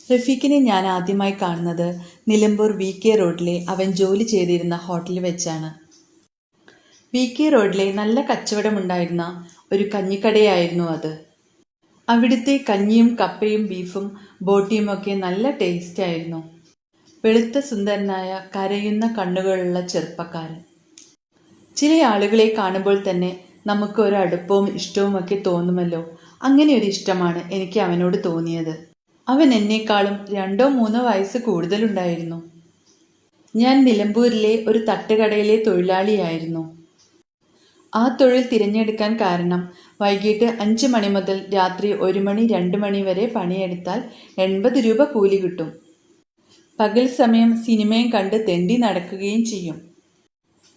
റഫീഖിനെ ഞാൻ ആദ്യമായി കാണുന്നത് നിലമ്പൂർ VK റോഡിലെ അവൻ ജോലി ചെയ്തിരുന്ന ഹോട്ടലിൽ വെച്ചാണ്. VK റോഡിലെ നല്ല കച്ചവടമുണ്ടായിരുന്ന ഒരു കഞ്ഞിക്കടയായിരുന്നു അത്. അവിടുത്തെ കഞ്ഞിയും കപ്പയും ബീഫും ബോട്ടിയുമൊക്കെ നല്ല ടേസ്റ്റായിരുന്നു. വെളുത്ത സുന്ദരനായ കരയുന്ന കണ്ണുകളുള്ള ചെറുപ്പക്കാരൻ. ചില ആളുകളെ കാണുമ്പോൾ തന്നെ നമുക്ക് ഒരു അടുപ്പവും ഇഷ്ടവുമൊക്കെ തോന്നുമല്ലോ. അങ്ങനെ ഒരു ഇഷ്ടമാണ് എനിക്ക് അവനോട് തോന്നിയത്. അവൻ എന്നേക്കാളും 2-3 വയസ്സ് കൂടുതലുണ്ടായിരുന്നു. ഞാൻ നിലമ്പൂരിലെ ഒരു തട്ടുകടയിലെ തൊഴിലാളിയായിരുന്നു. ആ തൊഴിൽ തിരഞ്ഞെടുക്കാൻ കാരണം വൈകിട്ട് 5 മണി മുതൽ രാത്രി 1 മണി 2 മണി വരെ പണിയെടുത്താൽ 80 രൂപ കൂലി കിട്ടും. പകൽ സമയം സിനിമയും കണ്ട് തെണ്ടി നടക്കുകയും ചെയ്യും.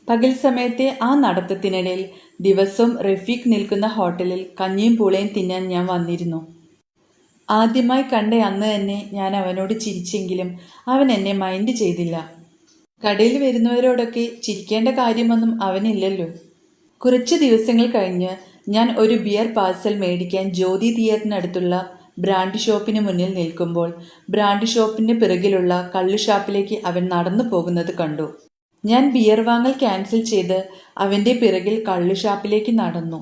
പകൽ സമയത്തെ ആ നടത്തത്തിനിടയിൽ ദിവസവും റഫീഖ് നിൽക്കുന്ന ഹോട്ടലിൽ കഞ്ഞിയും പൂളയും തിന്നാൻ ഞാൻ വന്നിരുന്നു. ആദ്യമായി കണ്ട അന്ന് തന്നെ ഞാൻ അവനോട് ചിരിച്ചെങ്കിലും അവൻ എന്നെ മൈൻഡ് ചെയ്തില്ല. കടയിൽ വരുന്നവരോടൊക്കെ ചിരിക്കേണ്ട കാര്യമൊന്നും അവനില്ലല്ലോ. കുറച്ച് ദിവസങ്ങൾ കഴിഞ്ഞ് ഞാൻ ഒരു ബിയർ പാഴ്സൽ മേടിക്കാൻ ജ്യോതി തിയേറ്ററിനടുത്തുള്ള ബ്രാൻഡ് ഷോപ്പിന് മുന്നിൽ നിൽക്കുമ്പോൾ ബ്രാൻഡ് ഷോപ്പിൻ്റെ പിറകിലുള്ള കള്ളുഷാപ്പിലേക്ക് അവൻ നടന്നു പോകുന്നത് കണ്ടു. ഞാൻ ബിയർ വാങ്ങൽ ക്യാൻസൽ ചെയ്ത് അവൻ്റെ പിറകിൽ കള്ളുഷാപ്പിലേക്ക് നടന്നു.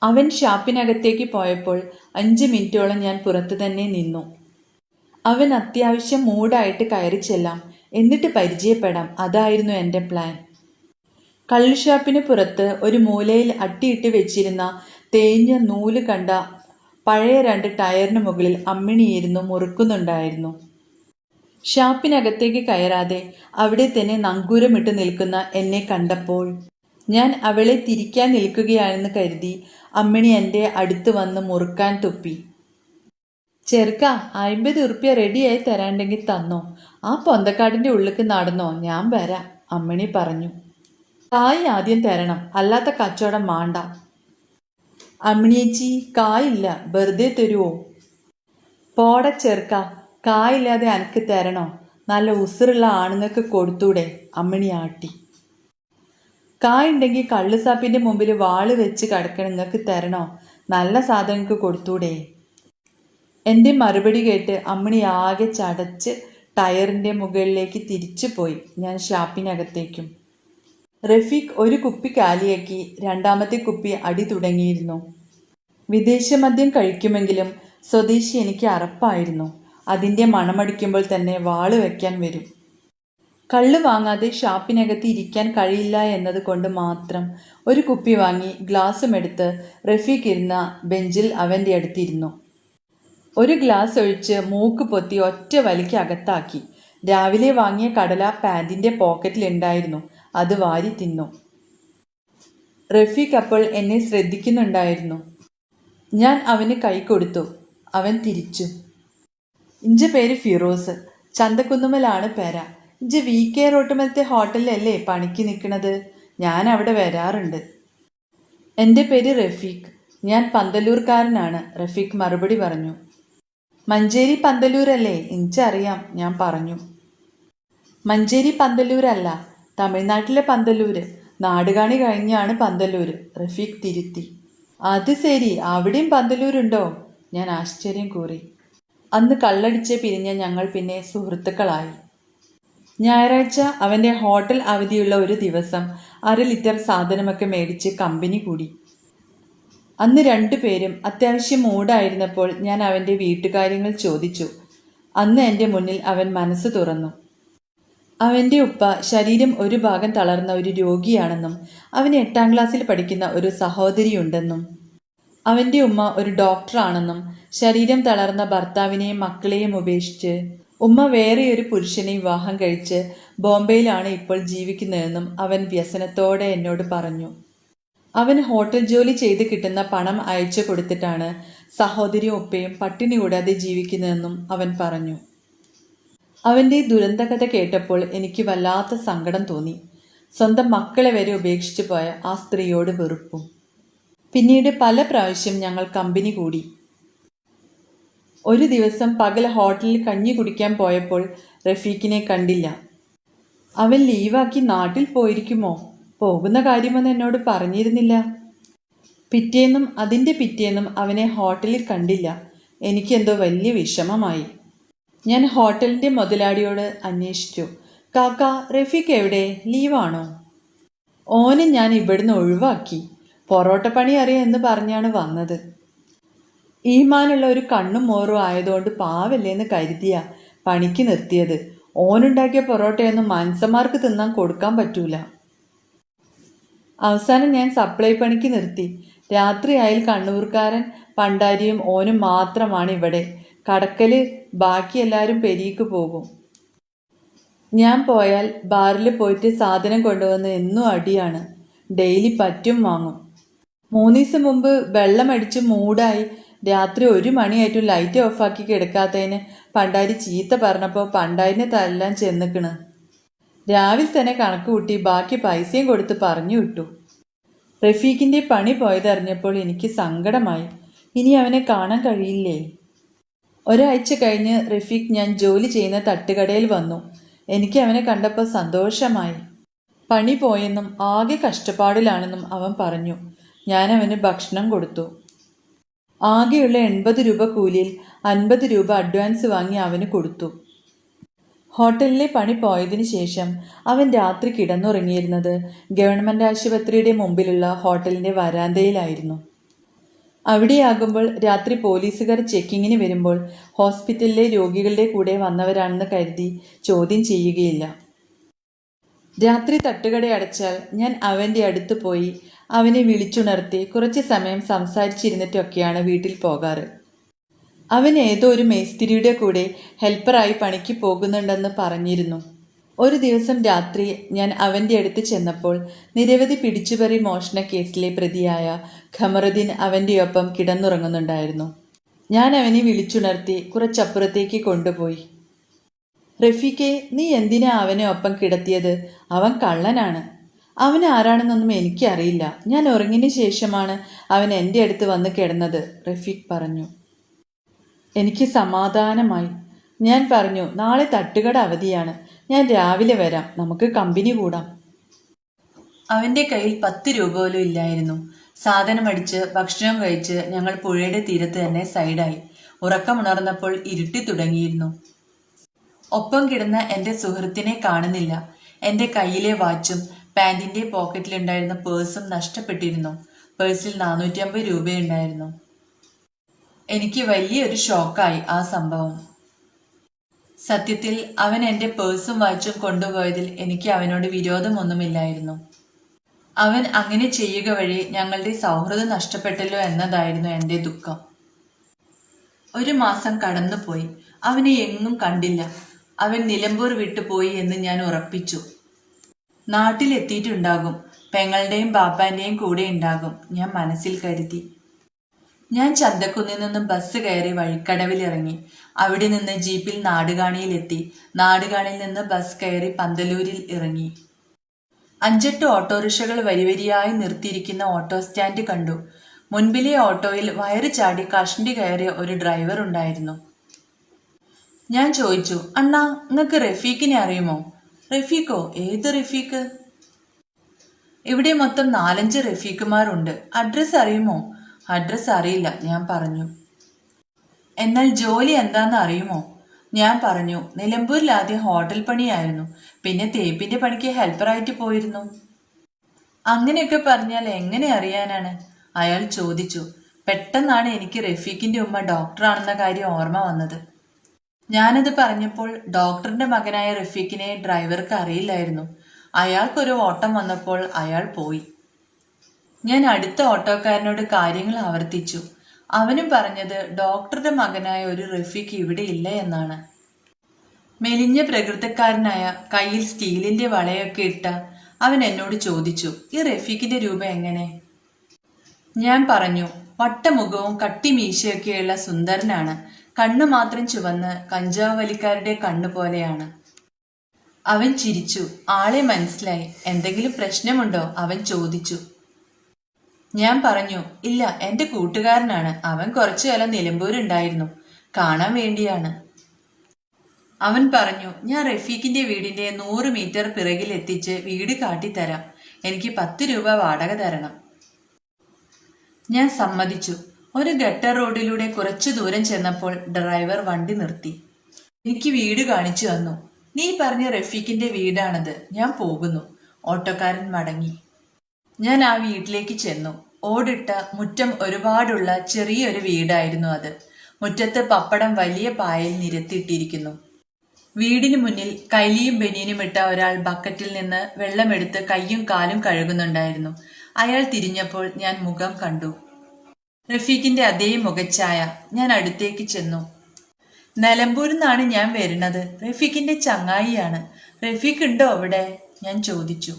അവൻ ഷാപ്പിനകത്തേക്ക് പോയപ്പോൾ 5 മിനിറ്റോളം ഞാൻ പുറത്തു തന്നെ നിന്നു. അവൻ അത്യാവശ്യം മൂഡായിട്ട് കയറി ചെല്ലാം, എന്നിട്ട് പരിചയപ്പെടാം, അതായിരുന്നു എൻ്റെ പ്ലാൻ. കള്ളുഷാപ്പിന് പുറത്ത് ഒരു മൂലയിൽ അട്ടിയിട്ട് വെച്ചിരുന്ന തേഞ്ഞ നൂല് കണ്ട പഴയ 2 ടയറിന് മുകളിൽ അമ്മിണിയിരുന്നു മുറുക്കുന്നുണ്ടായിരുന്നു. ഷാപ്പിനകത്തേക്ക് കയറാതെ അവിടെ തന്നെ നങ്കൂരമിട്ട് നിൽക്കുന്ന എന്നെ കണ്ടപ്പോൾ ഞാൻ അവളെ തിരിക്കാൻ നിൽക്കുകയാണെന്ന് കരുതി അമ്മിണി എൻ്റെ അടുത്ത് വന്ന് മുറുക്കാൻ തുപ്പി. ചെറുക്ക, 50 ഉറുപ്പ്യ റെഡിയായി തരാണ്ടെങ്കിൽ തന്നോ, ആ പൊന്തക്കാടിൻ്റെ ഉള്ളിലേക്ക് നടന്നോ, ഞാൻ വരാം, അമ്മിണി പറഞ്ഞു. കായ് ആദ്യം തരണം, അല്ലാത്ത കച്ചവടം മാണ്ട. അമ്മിണിയേച്ചി, കായില്ല, വെറുതെ തരുവോ? പോട ചെറുക്ക, കായില്ലാതെ അനക്ക് തരണോ? നല്ല ഉസുറുള്ള ആണുങ്ങൾക്ക് കൊടുത്തൂടെ, അമ്മിണി ആട്ടി. കായുണ്ടെങ്കിൽ കള്ളുസാപ്പിൻ്റെ മുമ്പിൽ വാള് വെച്ച് കിടക്കണം, നിങ്ങൾക്ക് തരണോ? നല്ല സാധനങ്ങൾക്ക് കൊടുത്തൂടെ? എൻ്റെ മറുപടി കേട്ട് അമ്മിണി ആകെ ചടച്ച് ടയറിൻ്റെ മുകളിലേക്ക് തിരിച്ചു പോയി. ഞാൻ ഷാപ്പിനകത്തേക്കും. റഫീഖ് ഒരു കുപ്പി കാലിയാക്കി 2ാമത്തെ കുപ്പി അടി തുടങ്ങിയിരുന്നു. വിദേശ മദ്യം കഴിക്കുമെങ്കിലും സ്വദേശി എനിക്ക് അറപ്പായിരുന്നു. അതിൻ്റെ മണമടിക്കുമ്പോൾ തന്നെ വാള് വയ്ക്കാൻ വരും. കള്ള് വാങ്ങാതെ ഷാപ്പിനകത്ത് ഇരിക്കാൻ കഴിയില്ല എന്നത് കൊണ്ട് മാത്രം ഒരു കുപ്പി വാങ്ങി ഗ്ലാസും എടുത്ത് റഫീഖ് ഇരുന്ന ബെഞ്ചിൽ അവൻ്റെ അടുത്തിരുന്നു. ഒരു ഗ്ലാസ് ഒഴിച്ച് മൂക്ക് പൊത്തി ഒറ്റ വലിക്ക് അകത്താക്കി. രാവിലെ വാങ്ങിയ കടല പാൻറ്റിൻ്റെ പോക്കറ്റിലുണ്ടായിരുന്നു, അത് വാരി തിന്നു. റഫീഖ് അപ്പോൾ എന്നെ ശ്രദ്ധിക്കുന്നുണ്ടായിരുന്നു. ഞാൻ അവന് കൈ കൊടുത്തു. അവൻ തിരിച്ചു. ഇഞ്ച പേര് ഫിറോസ്, ചന്തക്കുന്നുമലാണ് പേര. ഇഞ്ച VK റോട്ടുമലത്തെ ഹോട്ടലിലല്ലേ പണിക്ക് നിൽക്കണത്? ഞാൻ അവിടെ വരാറുണ്ട്. എൻ്റെ പേര് റഫീഖ്, ഞാൻ പന്തലൂർക്കാരനാണ്, റഫീഖ് മറുപടി പറഞ്ഞു. മഞ്ചേരി പന്തലൂരല്ലേ? എനിക്കറിയാം, ഞാൻ പറഞ്ഞു. മഞ്ചേരി പന്തലൂരല്ല, തമിഴ്നാട്ടിലെ പന്തലൂര്. നാടുകാണി കഴിഞ്ഞാണ് പന്തലൂര്, റഫീഖ് തിരുത്തി. അത് ശരി, അവിടെയും പന്തലൂരുണ്ടോ? ഞാൻ ആശ്ചര്യം കൂറി. അന്ന് കള്ളടിച്ച് പിരിഞ്ഞ ഞങ്ങൾ പിന്നെ സുഹൃത്തുക്കളായി. ഞായറാഴ്ച അവൻ്റെ ഹോട്ടൽ അവധിയുള്ള ഒരു ദിവസം 1/2 ലിറ്റർ സാധനമൊക്കെ മേടിച്ച് കമ്പനി കൂടി. അന്ന് 2 പേരും അത്യാവശ്യം മൂടായിരുന്നപ്പോൾ ഞാൻ അവൻ്റെ വീട്ടുകാര്യങ്ങൾ ചോദിച്ചു. അന്ന് എൻ്റെ മുന്നിൽ അവൻ മനസ്സ് തുറന്നു. അവൻ്റെ ഉപ്പ ശരീരം ഒരു ഭാഗം തളർന്ന ഒരു രോഗിയാണെന്നും അവന് 8ാം ക്ലാസ്സിൽ പഠിക്കുന്ന ഒരു സഹോദരിയുണ്ടെന്നും അവൻ്റെ ഉമ്മ ഒരു ഡോക്ടറാണെന്നും ശരീരം തളർന്ന ഭർത്താവിനെയും മക്കളെയും ഉപേക്ഷിച്ച് ഉമ്മ വേറെ ഒരു പുരുഷനെ വിവാഹം കഴിച്ച് ബോംബെയിലാണ് ഇപ്പോൾ ജീവിക്കുന്നതെന്നും അവൻ വ്യസനത്തോടെ എന്നോട് പറഞ്ഞു. അവൻ ഹോട്ടൽ ജോലി ചെയ്ത് കിട്ടുന്ന പണം അയച്ചു കൊടുത്തിട്ടാണ് സഹോദരിയും ഉപ്പയും പട്ടിണി കൂടാതെ ജീവിക്കുന്നതെന്നും അവൻ പറഞ്ഞു. അവൻ്റെ ദുരന്തകഥ കേട്ടപ്പോൾ എനിക്ക് വല്ലാത്ത സങ്കടം തോന്നി. സ്വന്തം മക്കളെ വരെ ഉപേക്ഷിച്ചു പോയ ആ സ്ത്രീയോട് വെറുപ്പും. പിന്നീട് പല പ്രാവശ്യം ഞങ്ങൾ കമ്പനി കൂടി. ഒരു ദിവസം പകൽ ഹോട്ടലിൽ കഞ്ഞി കുടിക്കാൻ പോയപ്പോൾ റഫീഖിനെ കണ്ടില്ല. അവൻ ലീവാക്കി നാട്ടിൽ പോയിരിക്കുമോ? പോകുന്ന കാര്യമൊന്നും എന്നോട് പറഞ്ഞിരുന്നില്ല. പിറ്റേന്നും അതിൻ്റെ പിറ്റേന്നും അവനെ ഹോട്ടലിൽ കണ്ടില്ല. എനിക്കെന്തോ വലിയ വിഷമമായി. ഞാൻ ഹോട്ടലിൻ്റെ മുതലാളിയോട് അന്വേഷിച്ചു. കാക്ക, റഫീഖ് എവിടെ? ലീവാണോ? ഓനെ ഞാൻ ഇവിടുന്ന് ഒഴിവാക്കി. പൊറോട്ട പണി അറിയാമെന്ന് പറഞ്ഞാണ് വന്നത്. ഈമാനുള്ള ഒരു കണ്ണും മോറും ആയതുകൊണ്ട് പാവല്ലേന്ന് കരുതിയ പണിക്ക് നിർത്തിയത്. ഓനുണ്ടാക്കിയ പൊറോട്ടയൊന്നും മാൻസന്മാർക്ക് തിന്നാൻ കൊടുക്കാൻ പറ്റൂല. അവസാനം ഞാൻ സപ്ലൈ പണിക്ക് നിർത്തി. രാത്രിയായാൽ കണ്ണൂർക്കാരൻ പണ്ടാരിയും ഓനും മാത്രമാണ് ഇവിടെ. കടക്കല് ബാക്കി എല്ലാവരും പെരീക്ക് പോകും. ഞാൻ പോയാൽ ബാറിൽ പോയിട്ട് സാധനം കൊണ്ടുവന്ന് എന്നും അടിയാണ്. ഡെയിലി പറ്റും വാങ്ങും. 3 ദിവസം മുമ്പ് വെള്ളമടിച്ച് മൂടായി രാത്രി 1 മണിയായിട്ടും ലൈറ്റ് ഓഫാക്കി കിടക്കാത്തതിന് പണ്ടാരി ചീത്ത പറഞ്ഞപ്പോൾ പണ്ടാരിനെ തല്ലാൻ ചെന്നിക്കണ്. രാവിലെ തന്നെ കണക്ക് കൂട്ടി ബാക്കി പൈസയും കൊടുത്ത് പറഞ്ഞു വിട്ടു. റഫീഖിൻ്റെ പണി പോയതറിഞ്ഞപ്പോൾ എനിക്ക് സങ്കടമായി. ഇനി അവനെ കാണാൻ കഴിയില്ലേ? ഒരാഴ്ച കഴിഞ്ഞ് റഫീഖ് ഞാൻ ജോലി ചെയ്യുന്ന തട്ടുകടയിൽ വന്നു. എനിക്ക് അവനെ കണ്ടപ്പോൾ സന്തോഷമായി. പണി പോയെന്നും ആകെ കഷ്ടപ്പാടിലാണെന്നും അവൻ പറഞ്ഞു. ഞാൻ അവന് ഭക്ഷണം കൊടുത്തു. ആകെയുള്ള 80 രൂപ കൂലിയിൽ 50 രൂപ അഡ്വാൻസ് വാങ്ങി അവന് കൊടുത്തു. ഹോട്ടലിലെ പണി പോയതിനു ശേഷം അവൻ രാത്രി കിടന്നുറങ്ങിയിരുന്നത് ഗവൺമെൻറ് ആശുപത്രിയുടെ മുമ്പിലുള്ള ഹോട്ടലിൻ്റെ വരാന്തയിലായിരുന്നു. അവിടെയാകുമ്പോൾ രാത്രി പോലീസുകാർ ചെക്കിങ്ങിന് വരുമ്പോൾ ഹോസ്പിറ്റലിലെ രോഗികളുടെ കൂടെ വന്നവരാണെന്ന് കരുതി ചോദ്യം ചെയ്യുകയില്ല. രാത്രി തട്ടുകട അടച്ചാൽ ഞാൻ അവൻ്റെ അടുത്ത് പോയി അവനെ വിളിച്ചുണർത്തി കുറച്ച് സമയം സംസാരിച്ചിരുന്നിട്ടൊക്കെയാണ് വീട്ടിൽ പോകാറ്. അവൻ ഏതോ ഒരു മേസ്തിരിയുടെ കൂടെ ഹെൽപ്പറായി പണിക്ക് പോകുന്നുണ്ടെന്ന് പറഞ്ഞിരുന്നു. ഒരു ദിവസം രാത്രി ഞാൻ അവൻ്റെ അടുത്ത് ചെന്നപ്പോൾ നിരവധി പിടിച്ചുപറി മോഷണ കേസിലെ പ്രതിയായ ഖമറുദ്ദീൻ അവൻ്റെ ഒപ്പം കിടന്നുറങ്ങുന്നുണ്ടായിരുന്നു. ഞാൻ അവനെ വിളിച്ചുണർത്തി കുറച്ചപ്പുറത്തേക്ക് കൊണ്ടുപോയി. റഫീഖെ, നീ എന്തിനാ അവനെ ഒപ്പം കിടത്തിയത്? അവൻ കള്ളനാണ്. അവൻ ആരാണെന്നൊന്നും എനിക്കറിയില്ല. ഞാൻ ഉറങ്ങിന് ശേഷമാണ് അവൻ എൻ്റെ അടുത്ത് വന്ന് കിടന്നത്, റഫീഖ് പറഞ്ഞു. എനിക്ക് സമാധാനമായി. ഞാൻ പറഞ്ഞു, നാളെ തട്ടുകട അവധിയാണ്. ഞാൻ രാവിലെ വരാം, നമുക്ക് കമ്പനി കൂടാം. അവൻ്റെ കയ്യിൽ 10 രൂപ പോലും ഇല്ലായിരുന്നു. സാധനം അടിച്ച് ഭക്ഷണം കഴിച്ച് ഞങ്ങൾ പുഴയുടെ തീരത്ത് തന്നെ സൈഡായി. ഉറക്കമുണർന്നപ്പോൾ ഇരുട്ടി തുടങ്ങിയിരുന്നു. ഒപ്പം കിടന്ന എൻ്റെ സുഹൃത്തിനെ കാണുന്നില്ല. എൻ്റെ കയ്യിലെ വാച്ചും പാൻറ്റിൻ്റെ പോക്കറ്റിലുണ്ടായിരുന്ന പേഴ്സും നഷ്ടപ്പെട്ടിരുന്നു. പേഴ്സിൽ 450 രൂപയുണ്ടായിരുന്നു. എനിക്ക് വലിയൊരു ഷോക്കായി ആ സംഭവം. സത്യത്തിൽ അവൻ എൻ്റെ പേഴ്സും വാച്ചും കൊണ്ടുപോയതിൽ എനിക്ക് അവനോട് വിരോധമൊന്നുമില്ലായിരുന്നു. അവൻ അങ്ങനെ ചെയ്യുക വഴി ഞങ്ങളുടെ സൗഹൃദം നഷ്ടപ്പെട്ടല്ലോ എന്നതായിരുന്നു എൻ്റെ ദുഃഖം. 1 മാസം കടന്നുപോയി. അവനെ എങ്ങും കണ്ടില്ല. അവൻ നിലമ്പൂർ വിട്ടുപോയി എന്ന് ഞാൻ ഉറപ്പിച്ചു. നാട്ടിലെത്തിയിട്ടുണ്ടാകും. പെങ്ങളുടെയും ബാപ്പാൻ്റെയും കൂടെ ഉണ്ടാകും, ഞാൻ മനസ്സിൽ കരുതി. ഞാൻ ചന്തക്കുന്നിൽ നിന്നും ബസ് കയറി വഴിക്കടവിൽ ഇറങ്ങി. അവിടെ നിന്ന് ജീപ്പിൽ നാടുകാണിയിലെത്തി. നാടുകാണിയിൽ നിന്ന് ബസ് കയറി പന്തലൂരിൽ ഇറങ്ങി. 5-8 ഓട്ടോറിക്ഷകൾ വരിവരിയായി നിർത്തിയിരിക്കുന്ന ഓട്ടോ സ്റ്റാൻഡ് കണ്ടു. മുൻപിലെ ഓട്ടോയിൽ വയറ് ചാടി കഷണ്ടി കയറിയ ഒരു ഡ്രൈവർ ഉണ്ടായിരുന്നു. ഞാൻ ചോദിച്ചു, അണ്ണാ, നിങ്ങൾക്ക് റഫീഖിനെ അറിയുമോ? റഫീഖോ? ഏത് റഫീഖ്? ഇവിടെ മൊത്തം 4-5 റഫീഖുമാരുണ്ട്. അഡ്രസ്സ് അറിയുമോ? അഡ്രസ്സ് അറിയില്ല, ഞാൻ പറഞ്ഞു. എന്നാൽ ജോലി എന്താണെന്ന് അറിയുമോ? ഞാൻ പറഞ്ഞു. നിലമ്പൂരിൽ ആദ്യം ഹോട്ടൽ പണിയായിരുന്നു, പിന്നെ തേപ്പിന്റെ പണിക്ക് ഹെൽപ്പറായിട്ട് പോയിരുന്നു. അങ്ങനെയൊക്കെ പറഞ്ഞാൽ എങ്ങനെ അറിയാനാണ്? അയാൾ ചോദിച്ചു. പെട്ടെന്നാണ് എനിക്ക് റഫീഖിന്റെ ഉമ്മ ഡോക്ടറാണെന്ന കാര്യം ഓർമ്മ വന്നത്. ഞാനത് പറഞ്ഞപ്പോൾ ഡോക്ടറിന്റെ മകനായ റഫീഖിനെ ഡ്രൈവർക്ക് അറിയില്ലായിരുന്നു. അയാൾക്കൊരു ഓട്ടം വന്നപ്പോൾ അയാൾ പോയി. ഞാൻ അടുത്ത ഓട്ടോക്കാരനോട് കാര്യങ്ങൾ ആവർത്തിച്ചു. അവനും പറഞ്ഞത് ഡോക്ടറുടെ മകനായ ഒരു റഫീഖ് ഇവിടെ ഇല്ല എന്നാണ്. മെലിഞ്ഞ പ്രകൃതക്കാരനായ, കയ്യിൽ സ്റ്റീലിന്റെ വളയൊക്കെ ഇട്ട അവൻ എന്നോട് ചോദിച്ചു, ഈ റഫീഖിന്റെ രൂപം എങ്ങനെ? ഞാൻ പറഞ്ഞു, വട്ടമുഖവും കട്ടിമീശയൊക്കെയുള്ള സുന്ദരനാണ്. കണ്ണു മാത്രം ചുവന്ന് കഞ്ചാവ് വലിക്കാരുടെ കണ്ണു പോലെയാണ്. അവൻ ചിരിച്ചു. ആളെ മനസ്സിലായി. എന്തെങ്കിലും പ്രശ്നമുണ്ടോ? അവൻ ചോദിച്ചു. ഞാൻ പറഞ്ഞു, ഇല്ല, എൻ്റെ കൂട്ടുകാരനാണ്. അവൻ കുറച്ചു കാലം നിലമ്പൂരുണ്ടായിരുന്നു, കാണാൻ വേണ്ടിയാണ്. അവൻ പറഞ്ഞു, ഞാൻ റഫീഖിന്റെ വീടിന്റെ 100 മീറ്റർ പിറകിൽ എത്തിച്ച് വീട് കാട്ടിത്തരാം. എനിക്ക് 10 രൂപ വാടക തരണം. ഞാൻ സമ്മതിച്ചു. ഒരു ഗട്ടർ റോഡിലൂടെ കുറച്ചു ദൂരം ചെന്നപ്പോൾ ഡ്രൈവർ വണ്ടി നിർത്തി. എനിക്ക് വീട് കാണിച്ചു തന്നു. നീ പറഞ്ഞ റഫീഖിന്റെ വീടാണത്. ഞാൻ പോകുന്നു. ഓട്ടോക്കാരൻ മടങ്ങി. ഞാൻ ആ വീട്ടിലേക്ക് ചെന്നു. ഓടിട്ട മുറ്റം ഒരുപാടുള്ള ചെറിയൊരു വീടായിരുന്നു അത്. മുറ്റത്ത് പപ്പടം വലിയ പായയിൽ നിരത്തിയിട്ടിരിക്കുന്നു. വീടിന് മുന്നിൽ കൈലിയും ബനിയനും ഇട്ട ഒരാൾ ബക്കറ്റിൽ നിന്ന് വെള്ളമെടുത്ത് കയ്യും കാലും കഴുകുന്നുണ്ടായിരുന്നു. അയാൾ തിരിഞ്ഞപ്പോൾ ഞാൻ മുഖം കണ്ടു. റഫീഖിന്റെ അതേ മുഖച്ഛായ. ഞാൻ അടുത്തേക്ക് ചെന്നു. നിലമ്പൂരിൽ നിന്നാണ് ഞാൻ വരുന്നത്. റഫീഖിന്റെ ചങ്ങായിയാണ്. റഫീഖ് ഉണ്ടോ അവിടെ? ഞാൻ ചോദിച്ചു.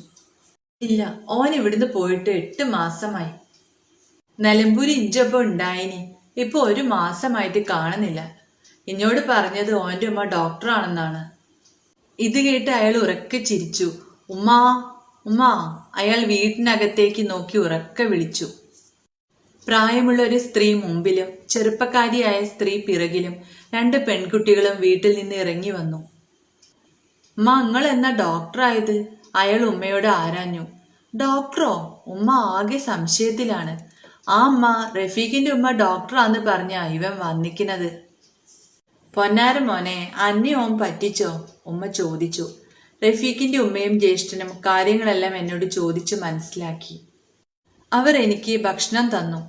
ഇല്ല, ഓൻ ഇവിടുന്ന് പോയിട്ട് 8 മാസമായി. നിലമ്പൂര് ഇഞ്ചൊപ്പം ഉണ്ടായിനി. ഇപ്പൊ 1 മാസമായിട്ട് കാണുന്നില്ല. എന്നോട് പറഞ്ഞത് ഓന്റെ ഉമ്മ ഡോക്ടറാണെന്നാണ്. ഇത് കേട്ട് അയാൾ ഉറക്കെ ചിരിച്ചു. ഉമ്മാ ഉമ്മാ. അയാൾ വീട്ടിനകത്തേക്ക് നോക്കി ഉറക്കെ വിളിച്ചു. പ്രായമുള്ള ഒരു സ്ത്രീ മുമ്പിലും ചെറുപ്പക്കാരിയായ സ്ത്രീ പിറകിലും 2 പെൺകുട്ടികളും വീട്ടിൽ നിന്ന് ഇറങ്ങി വന്നു. ഉമ്മ, നിങ്ങൾ എന്നാ ഡോക്ടറായത്? അയാൾ ഉമ്മയോട് ആരാഞ്ഞു. ഡോക്ടറോ? ഉമ്മ ആകെ സംശയത്തിലാണ്. ആ അമ്മ, റഫീഖിന്റെ ഉമ്മ ഡോക്ടറാന്ന് പറഞ്ഞ ഇവൻ വന്നിക്കുന്നത്. പൊന്നാര മോനെ, അന്നെ ഓൻ പറ്റിച്ചോ? ഉമ്മ ചോദിച്ചു. റഫീഖിന്റെ ഉമ്മയും ജ്യേഷ്ഠനും കാര്യങ്ങളെല്ലാം എന്നോട് ചോദിച്ചു മനസ്സിലാക്കി. അവർ എനിക്ക് ഭക്ഷണം തന്നു.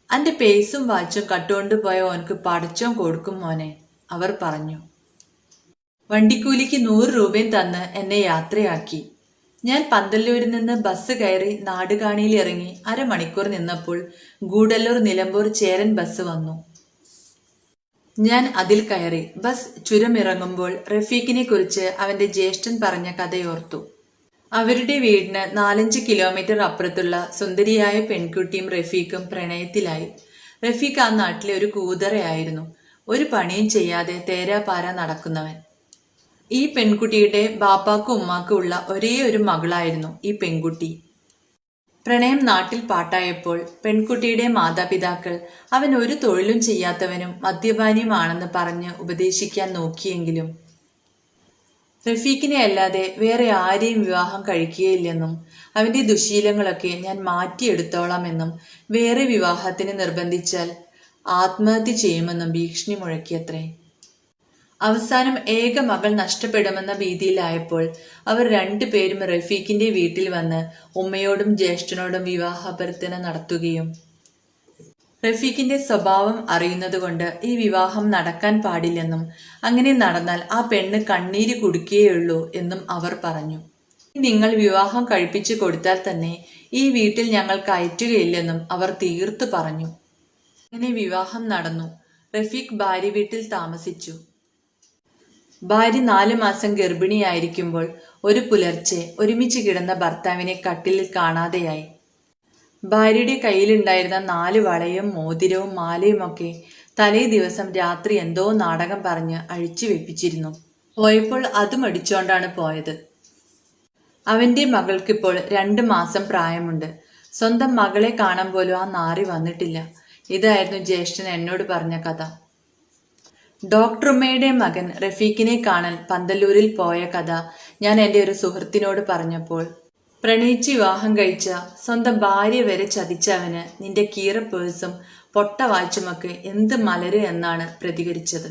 അന്റെ പേസും വാച്ചും കട്ടുകൊണ്ടുപോയ ഓനക്ക് പടച്ചോൻ കൊടുക്കും മോനെ, അവർ പറഞ്ഞു. വണ്ടിക്കൂലിക്ക് 100 രൂപയും തന്ന് എന്നെ യാത്രയാക്കി. ഞാൻ പന്തല്ലൂരിൽ നിന്ന് ബസ് കയറി നാടുകാണിയിൽ ഇറങ്ങി അരമണിക്കൂർ നിന്നപ്പോൾ ഗൂഡല്ലൂർ നിലമ്പൂർ ചേരൻ ബസ് വന്നു. ഞാൻ അതിൽ കയറി. ബസ് ചുരമിറങ്ങുമ്പോൾ റഫീഖിനെ കുറിച്ച് അവന്റെ ജ്യേഷ്ഠൻ പറഞ്ഞ കഥയോർത്തു. അവരുടെ വീടിന് 4-5 കിലോമീറ്റർ അപ്പുറത്തുള്ള സുന്ദരിയായ പെൺകുട്ടിയും റഫീഖും പ്രണയത്തിലായി. റഫീഖ് ആ നാട്ടിലെ ഒരു കൂതറയായിരുന്നു. ഒരു പണിയും ചെയ്യാതെ തേരാപാര നടക്കുന്നവൻ. ഈ പെൺകുട്ടിയുടെ ബാപ്പാക്കും ഉമ്മാക്കും ഉള്ള ഒരേ ഒരു മകളായിരുന്നു ഈ പെൺകുട്ടി. പ്രണയം നാട്ടിൽ പാട്ടായപ്പോൾ പെൺകുട്ടിയുടെ മാതാപിതാക്കൾ അവൻ ഒരു തൊഴിലും ചെയ്യാത്തവനും മദ്യപാനിയുമാണെന്ന് പറഞ്ഞ് ഉപദേശിക്കാൻ നോക്കിയെങ്കിലും റഫീഖിനെ അല്ലാതെ വേറെ ആരെയും വിവാഹം കഴിക്കുകയില്ലെന്നും അവന്റെ ദുശീലങ്ങളൊക്കെ ഞാൻ മാറ്റിയെടുത്തോളാമെന്നും വേറെ വിവാഹത്തിന് നിർബന്ധിച്ചാൽ ആത്മഹത്യ ചെയ്യുമെന്നും ഭീഷണി മുഴക്കിയത്രേ. അവസാനം ഏക മകൾ നഷ്ടപ്പെടുമെന്ന ഭീതിയിലായപ്പോൾ അവർ 2 പേരും റഫീഖിന്റെ വീട്ടിൽ വന്ന് ഉമ്മയോടും ജ്യേഷ്ഠനോടും വിവാഹാഭ്യർത്ഥന നടത്തുകയും റഫീഖിന്റെ സ്വഭാവം അറിയുന്നതുകൊണ്ട് ഈ വിവാഹം നടക്കാൻ പാടില്ലെന്നും അങ്ങനെ നടന്നാൽ ആ പെണ്ണ് കണ്ണീര് കുടിക്കുകയുള്ളൂ എന്നും അവർ പറഞ്ഞു. നിങ്ങൾ വിവാഹം കഴിപ്പിച്ചു കൊടുത്താൽ തന്നെ ഈ വീട്ടിൽ ഞങ്ങൾ കയറ്റുകയില്ലെന്നും അവർ തീർത്തു പറഞ്ഞു. അങ്ങനെ വിവാഹം നടന്നു. റഫീഖ് ഭാര്യ വീട്ടിൽ താമസിച്ചു. ഭാര്യ 4 മാസം ഗർഭിണിയായിരിക്കുമ്പോൾ ഒരു പുലർച്ചെ ഒരുമിച്ച് കിടന്ന ഭർത്താവിനെ കട്ടിലിൽ കാണാതെയായി. ഭാര്യയുടെ കയ്യിലുണ്ടായിരുന്ന 4 വളയും മോതിരവും മാലയുമൊക്കെ തലേ ദിവസം രാത്രി എന്തോ നാടകം പറഞ്ഞ് അഴിച്ചു വെപ്പിച്ചിരുന്നു. പോയപ്പോൾ അതും അടിച്ചോണ്ടാണ് പോയത്. അവന്റെ മകൾക്കിപ്പോൾ 2 മാസം പ്രായമുണ്ട്. സ്വന്തം മകളെ കാണാൻ പോലും ആ നാറി വന്നിട്ടില്ല. ഇതായിരുന്നു ജ്യേഷ്ഠൻ എന്നോട് പറഞ്ഞ കഥ. ഡോക്ടർ ഉമ്മയുടെ മകൻ റഫീഖിനെ കാണാൻ പന്തല്ലൂരിൽ പോയ കഥ ഞാൻ എൻ്റെ ഒരു സുഹൃത്തിനോട് പറഞ്ഞപ്പോൾ, പ്രണയിച്ച് വിവാഹം കഴിച്ച സ്വന്തം ഭാര്യ വരെ ചതിച്ചവന് നിന്റെ കീറ പേഴ്സും പൊട്ട വാച്ചുമൊക്കെ എന്ത് മലര് എന്നാണ് പ്രതികരിച്ചത്.